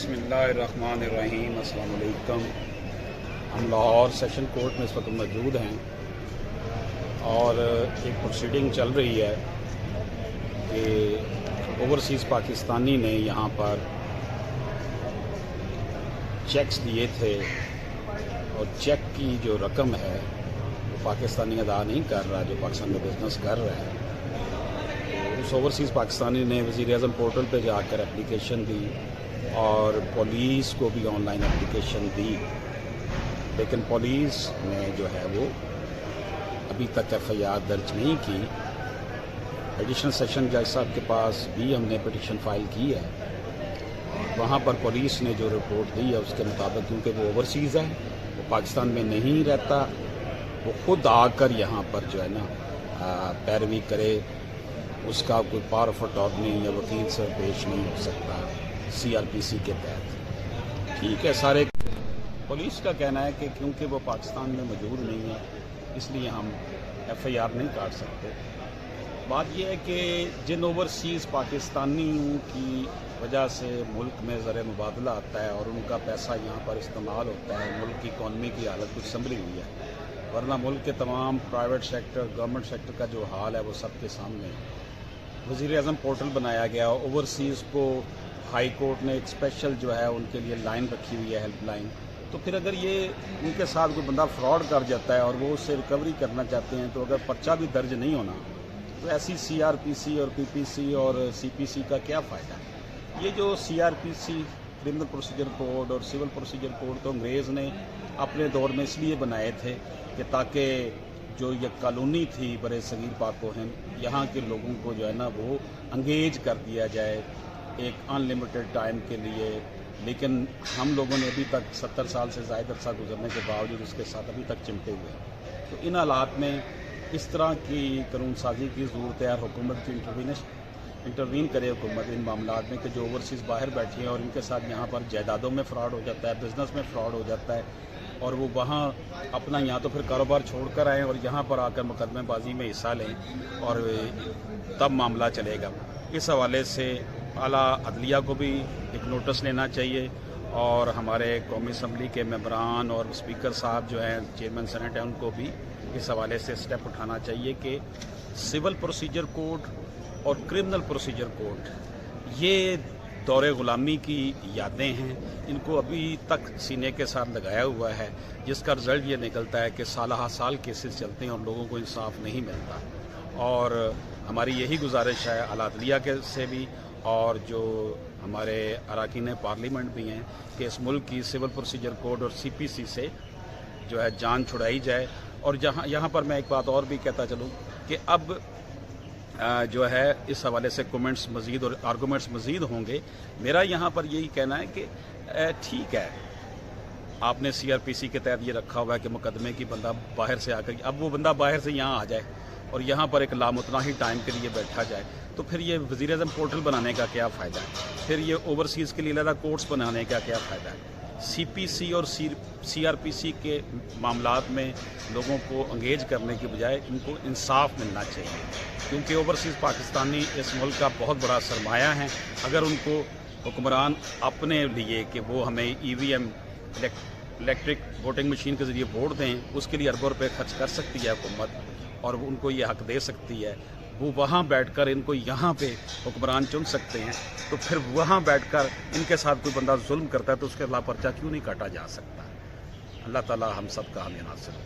बिस्मिल्लाहिर्रहमानिर्रहीम। अस्सलाम वालेकुम। हम लाहौर सेशन कोर्ट में इस वक्त मौजूद हैं और एक प्रोसीडिंग चल रही है कि ओवरसीज़ पाकिस्तानी ने यहाँ पर चेक्स दिए थे और चेक की जो रकम है वो पाकिस्तानी अदा नहीं कर रहा, जो पाकिस्तान में बिजनेस कर रहा है। तो उस ओवरसीज़ पाकिस्तानी ने वज़ीर-ए-आज़म पोर्टल पे जाकर एप्लीकेशन दी और पुलिस को भी ऑनलाइन एप्लीकेशन दी, लेकिन पुलिस ने जो है वो अभी तक FIR दर्ज नहीं की। एडिशनल सेशन जज साहब के पास भी हमने पिटीशन फाइल की है और वहाँ पर पुलिस ने जो रिपोर्ट दी है उसके मुताबिक, क्योंकि वो ओवरसीज़ है, वो पाकिस्तान में नहीं रहता, वो खुद आकर यहाँ पर जो है ना पैरवी करे, उसका कोई पावर ऑफ अटॉर्नी या वकील से पेश नहीं हो सकता CRPC के तहत। ठीक है, सारे पुलिस का कहना है कि क्योंकि वो पाकिस्तान में मौजूद नहीं है इसलिए हम FIR नहीं काट सकते। बात यह है कि जिन ओवरसीज़ पाकिस्तानियों की वजह से मुल्क में ज़र मुबादला आता है और उनका पैसा यहाँ पर इस्तेमाल होता है, मुल्क की इकॉनमी की हालत कुछ संभली हुई है, वरना मुल्क के तमाम प्राइवेट सेक्टर, गवर्नमेंट सेक्टर का जो हाल है वो सबके सामने है। वज़ीर-ए-आज़म पोर्टल बनाया गया, ओवरसीज़ को हाई कोर्ट ने एक स्पेशल जो है उनके लिए लाइन रखी हुई है, हेल्पलाइन। तो फिर अगर ये उनके साथ कोई बंदा फ्रॉड कर जाता है और वो उससे रिकवरी करना चाहते हैं, तो अगर पर्चा भी दर्ज नहीं होना तो ऐसी CRPC और PPC और CPC का क्या फ़ायदा है। ये जो CRPC क्रिमिनल प्रोसीजर कोड और सिविल प्रोसीजर कोड तो अंग्रेज़ ने अपने दौर में इसलिए बनाए थे कि ताकि जो ये कॉलोनी थी बड़े सगीर पाको हिंद, यहाँ के लोगों को जो है ना वो अंगेज कर दिया जाए एक अनलिमिटेड टाइम के लिए। लेकिन हम लोगों ने अभी तक 70 साल से ज़्यादा अरसा गुजरने के बावजूद उसके साथ अभी तक चिमटे हुए हैं। तो इन हालात में इस तरह की कानून साजी की ज़रूरत है और हुकूमत की इंटरवीन करे हुकूमत इन मामलों में कि जो ओवरसीज़ बाहर बैठी हैं और इनके साथ यहाँ पर जायदादों में फ्रॉड हो जाता है, बिज़नेस में फ्रॉड हो जाता है और वो वहाँ अपना यहाँ तो फिर कारोबार छोड़ कर आएँ और यहाँ पर आकर मुकदमेबाजी में हिस्सा लें और तब मामला चलेगा। इस हवाले से आला अदलिया को भी एक नोटिस लेना चाहिए और हमारे कौमी असम्बली के मेंबरान और स्पीकर साहब जो हैं, चेयरमैन सेनेट हैं, उनको भी इस हवाले से स्टेप उठाना चाहिए कि सिविल प्रोसीजर कोड और क्रिमिनल प्रोसीजर कोड ये दौरे ग़ुलामी की यादें हैं, इनको अभी तक सीने के साथ लगाया हुआ है, जिसका रिज़ल्ट ये निकलता है कि साल केसेस चलते हैं और लोगों को इंसाफ नहीं मिलता। और हमारी यही गुजारिश है आला अदलिया के से भी और जो हमारे अरकान पार्लियामेंट भी हैं कि इस मुल्क की सिविल प्रोसीजर कोड और CPC से जो है जान छुड़ाई जाए। और यहाँ पर मैं एक बात और भी कहता चलूँ कि अब जो है इस हवाले से कमेंट्स मज़ीद और आर्गूमेंट्स मज़ीद होंगे। मेरा यहाँ पर यही कहना है कि ठीक है, आपने CRPC के तहत ये रखा हुआ है कि मुकदमे की बंदा बाहर से आकर, अब वो बंदा बाहर से यहाँ आ जाए और यहाँ पर एक लामुतनाही टाइम के लिए बैठा जाए, तो फिर ये वज़ीर-ए-आज़म पोर्टल बनाने का क्या फ़ायदा है, फिर ये ओवरसीज़ के लिए अलग कोर्ट्स बनाने का क्या फ़ायदा है। CPC और CRPC के मामलात में लोगों को अंगेज करने की बजाय इनको इंसाफ मिलना चाहिए, क्योंकि ओवरसीज़ पाकिस्तानी इस मुल्क का बहुत बड़ा सरमाया है। अगर उनको हुक्मरान अपने लिए कि वो हमें EVM इलेक्ट्रिक वोटिंग मशीन के ज़रिए वोट दें, उसके लिए अरबों रुपये खर्च कर सकती है हुकूमत और उनको ये हक दे सकती है, वो वहाँ बैठकर इनको यहाँ पे हुक्मरान चुन सकते हैं, तो फिर वहाँ बैठकर इनके साथ कोई बंदा जुल्म करता है तो उसके खिलाफ पर्चा क्यों नहीं काटा जा सकता। अल्लाह ताला हम सब का हामी नासिर हो।